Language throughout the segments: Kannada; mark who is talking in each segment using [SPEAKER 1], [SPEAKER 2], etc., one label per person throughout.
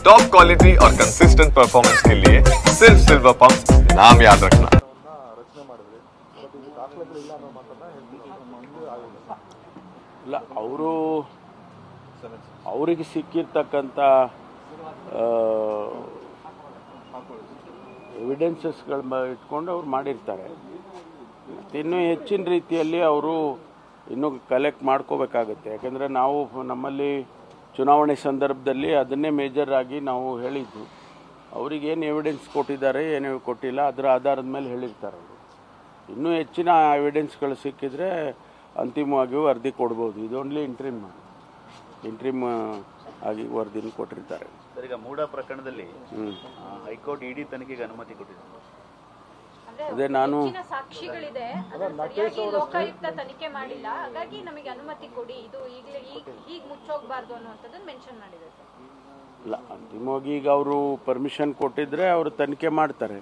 [SPEAKER 1] टॉप क्वालिटी और कंसिस्टेंट परफॉर्मेंस के लिए सिर्फ सिल्वर पंप नाम याद रखना।
[SPEAKER 2] ಅವರಿಗೆ ಸಿಕ್ಕಿರ್ತಕ್ಕಂಥ ಎವಿಡೆನ್ಸಸ್ಗಳು ಇಟ್ಕೊಂಡು ಅವ್ರು ಮಾಡಿರ್ತಾರೆ. ಇನ್ನೂ ಹೆಚ್ಚಿನ ರೀತಿಯಲ್ಲಿ ಅವರು ಇನ್ನೂ ಕಲೆಕ್ಟ್ ಮಾಡ್ಕೋಬೇಕಾಗುತ್ತೆ. ಯಾಕೆಂದರೆ ನಾವು ನಮ್ಮಲ್ಲಿ ಚುನಾವಣೆ ಸಂದರ್ಭದಲ್ಲಿ ಅದನ್ನೇ ಮೇಜರ್ ಆಗಿ ನಾವು ಹೇಳಿದ್ದು. ಅವರಿಗೇನು ಎವಿಡೆನ್ಸ್ ಕೊಟ್ಟಿದ್ದಾರೆ ಏನು ಕೊಟ್ಟಿಲ್ಲ ಅದರ ಆಧಾರದ ಮೇಲೆ ಹೇಳಿರ್ತಾರೆ. ಅವರು ಇನ್ನೂ ಹೆಚ್ಚಿನ ಎವಿಡೆನ್ಸ್ಗಳು ಸಿಕ್ಕಿದರೆ ಅಂತಿಮವಾಗಿಯೂ ವರದಿ ಕೊಡ್ಬೋದು. ಇದು ಓನ್ಲಿ ಇಂಟ್ರಿಮ್ ಆಗಿ ವರದಿನ ಕೊಟ್ಟಿರ್ತಾರೆ.
[SPEAKER 3] ಸರ್, ಈಗ ಮೂಡ ಪ್ರಕರಣದಲ್ಲಿ ಹೈಕೋರ್ಟ್ ಇಡಿ ತನಿಖೆಗೆ ಅನುಮತಿ ಕೊಟ್ಟಿದೆ.
[SPEAKER 2] ಅದೇ ನಾನು
[SPEAKER 4] ಸಾಕ್ಷಿಗಳಿದೆ, ಸರಿಯಾಗಿ ಲೋಕಾಯುಕ್ತ ತನಿಖೆ ಮಾಡಿಲ್ಲ, ಹಾಗಾಗಿ ನಮಗೆ ಅನುಮತಿ ಕೊಡಿ, ಇದು ಈಗಲೇ ಈಗ ಮುಚ್ಚೋಗಬಾರ್ದು ಅನ್ನುವಂಥದ್ದನ್ನು ಮೆನ್ಷನ್ ಮಾಡಿದೆ.
[SPEAKER 2] ಇಲ್ಲ, ಅಂತಿಮವಾಗಿ ಈಗ ಅವರು ಪರ್ಮಿಷನ್ ಕೊಟ್ಟಿದ್ರೆ ಅವರು ತನಿಖೆ ಮಾಡ್ತಾರೆ.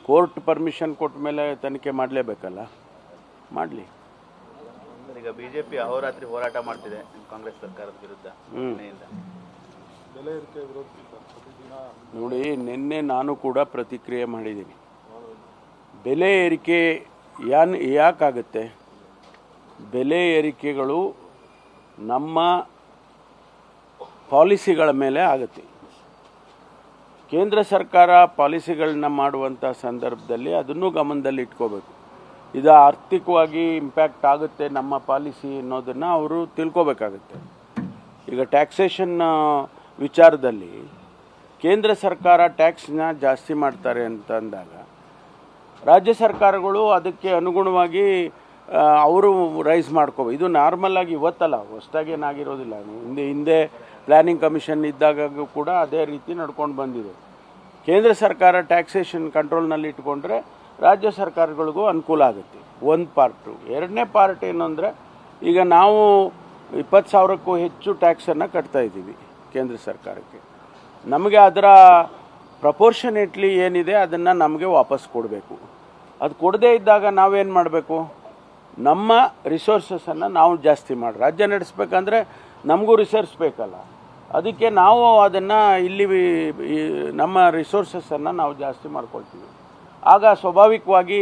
[SPEAKER 2] ಕೋರ್ಟ್ ಪರ್ಮಿಷನ್ ಕೊಟ್ಟ ಮೇಲೆ ತನಿಖೆ ಮಾಡಲೇಬೇಕಲ್ಲ, ಮಾಡಲಿ.
[SPEAKER 3] ಈಗ ಬಿಜೆಪಿ ಅಹೋರಾತ್ರಿ ಹೋರಾಟ ಮಾಡ್ತಿದೆ ಕಾಂಗ್ರೆಸ್ ಸರ್ಕಾರದ ವಿರುದ್ಧ.
[SPEAKER 2] ನೋಡಿ, ನಿನ್ನೆ ನಾನು ಕೂಡ ಪ್ರತಿಕ್ರಿಯೆ ಮಾಡಿದ್ದೀನಿ. ಬೆಲೆ ಏರಿಕೆ ಯಾಕಾಗುತ್ತೆ? ಬೆಲೆ ಏರಿಕೆಗಳು ನಮ್ಮ ಪಾಲಿಸಿಗಳ ಮೇಲೆ ಆಗುತ್ತೆ. ಕೇಂದ್ರ ಸರ್ಕಾರ ಪಾಲಿಸಿಗಳನ್ನ ಮಾಡುವಂಥ ಸಂದರ್ಭದಲ್ಲಿ ಅದನ್ನು ಗಮನದಲ್ಲಿ ಇಟ್ಕೋಬೇಕು. ಇದು ಆರ್ಥಿಕವಾಗಿ ಇಂಪ್ಯಾಕ್ಟ್ ಆಗುತ್ತೆ ನಮ್ಮ ಪಾಲಿಸಿ ಅನ್ನೋದನ್ನು ಅವರು ತಿಳ್ಕೋಬೇಕಾಗುತ್ತೆ. ಈಗ ಟ್ಯಾಕ್ಸೇಷನ್ ವಿಚಾರದಲ್ಲಿ ಕೇಂದ್ರ ಸರ್ಕಾರ ಟ್ಯಾಕ್ಸ್ನ ಜಾಸ್ತಿ ಮಾಡ್ತಾರೆ ಅಂತ ಅಂದಾಗ ರಾಜ್ಯ ಸರ್ಕಾರಗಳು ಅದಕ್ಕೆ ಅನುಗುಣವಾಗಿ ಅವರು ರೈಸ್ ಮಾಡ್ಕೋಬೇಕು. ಇದು ನಾರ್ಮಲ್ ಆಗಿ ಇವತ್ತಲ್ಲ, ಹೊಸದಾಗಿ ಏನಾಗಿರೋದಿಲ್ಲ. ಹಿಂದೆ ಪ್ಲ್ಯಾನಿಂಗ್ ಕಮಿಷನ್ ಇದ್ದಾಗ ಕೂಡ ಅದೇ ರೀತಿ ನಡ್ಕೊಂಡು ಬಂದಿದೆ. ಕೇಂದ್ರ ಸರ್ಕಾರ ಟ್ಯಾಕ್ಸೇಷನ್ ಕಂಟ್ರೋಲ್ನಲ್ಲಿ ಇಟ್ಕೊಂಡ್ರೆ ರಾಜ್ಯ ಸರ್ಕಾರಗಳಿಗೂ ಅನುಕೂಲ ಆಗುತ್ತೆ. ಒಂದು ಪಾರ್ಟು. ಎರಡನೇ ಪಾರ್ಟ್ ಏನು ಅಂದರೆ, ಈಗ ನಾವು 20,000ಕ್ಕೂ ಹೆಚ್ಚು ಟ್ಯಾಕ್ಸನ್ನು ಕಟ್ತಾ ಇದ್ದೀವಿ ಕೇಂದ್ರ ಸರ್ಕಾರಕ್ಕೆ. ನಮಗೆ ಅದರ ಪ್ರಪೋರ್ಷನೇಟ್ಲಿ ಏನಿದೆ ಅದನ್ನು ನಮಗೆ ವಾಪಸ್ ಕೊಡಬೇಕು. ಅದು ಕೊಡದೇ ಇದ್ದಾಗ ನಾವೇನು ಮಾಡಬೇಕು? ನಮ್ಮ ರಿಸೋರ್ಸಸನ್ನು ನಾವು ಜಾಸ್ತಿ ಮಾಡಿ ರಾಜ್ಯ ನಡೆಸಬೇಕಂದ್ರೆ ನಮಗೂ ರಿಸೋರ್ಸ್ ಬೇಕಲ್ಲ. ಅದಕ್ಕೆ ನಾವು ಅದನ್ನು ಇಲ್ಲಿ ನಮ್ಮ ರಿಸೋರ್ಸಸನ್ನು ನಾವು ಜಾಸ್ತಿ ಮಾಡ್ಕೊಳ್ತೀವಿ. ಆಗ ಸ್ವಾಭಾವಿಕವಾಗಿ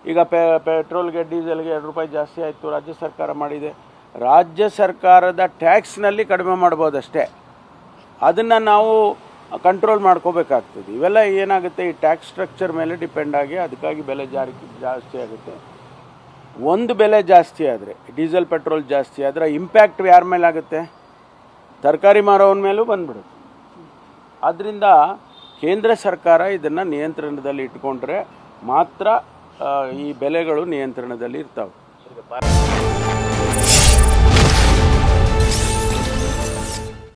[SPEAKER 2] ಈಗ ಪೆಟ್ರೋಲ್ಗೆ ಡೀಸೆಲ್ಗೆ 2 ರೂಪಾಯಿ ಜಾಸ್ತಿ ಆಯಿತು, ರಾಜ್ಯ ಸರ್ಕಾರ ಮಾಡಿದೆ. ರಾಜ್ಯ ಸರ್ಕಾರದ ಟ್ಯಾಕ್ಸ್ನಲ್ಲಿ ಕಡಿಮೆ ಮಾಡ್ಬೋದಷ್ಟೇ, ಅದನ್ನು ನಾವು ಕಂಟ್ರೋಲ್ ಮಾಡ್ಕೋಬೇಕಾಗ್ತದೆ. ಇವೆಲ್ಲ ಏನಾಗುತ್ತೆ, ಈ ಟ್ಯಾಕ್ಸ್ ಸ್ಟ್ರಕ್ಚರ್ ಮೇಲೆ ಡಿಪೆಂಡ್ ಆಗಿ ಅದಕ್ಕಾಗಿ ಬೆಲೆ ಜಾಸ್ತಿ ಆಗುತ್ತೆ. ಒಂದು ಬೆಲೆ ಜಾಸ್ತಿ ಆದರೆ, ಡೀಸೆಲ್ ಪೆಟ್ರೋಲ್ ಜಾಸ್ತಿ ಆದರೆ ಇಂಪ್ಯಾಕ್ಟ್ ಯಾರ ಮೇಲೆ ಆಗುತ್ತೆ? ತರಕಾರಿ ಮಾರೋವನ ಮೇಲೂ ಬಂದ್ಬಿಡುತ್ತೆ. ಆದ್ದರಿಂದ ಕೇಂದ್ರ ಸರ್ಕಾರ ಇದನ್ನು ನಿಯಂತ್ರಣದಲ್ಲಿ ಇಟ್ಕೊಂಡ್ರೆ ಮಾತ್ರ ಈ ಬೆಲೆಗಳು ನಿಯಂತ್ರಣದಲ್ಲಿ ಇರ್ತಾವೆ.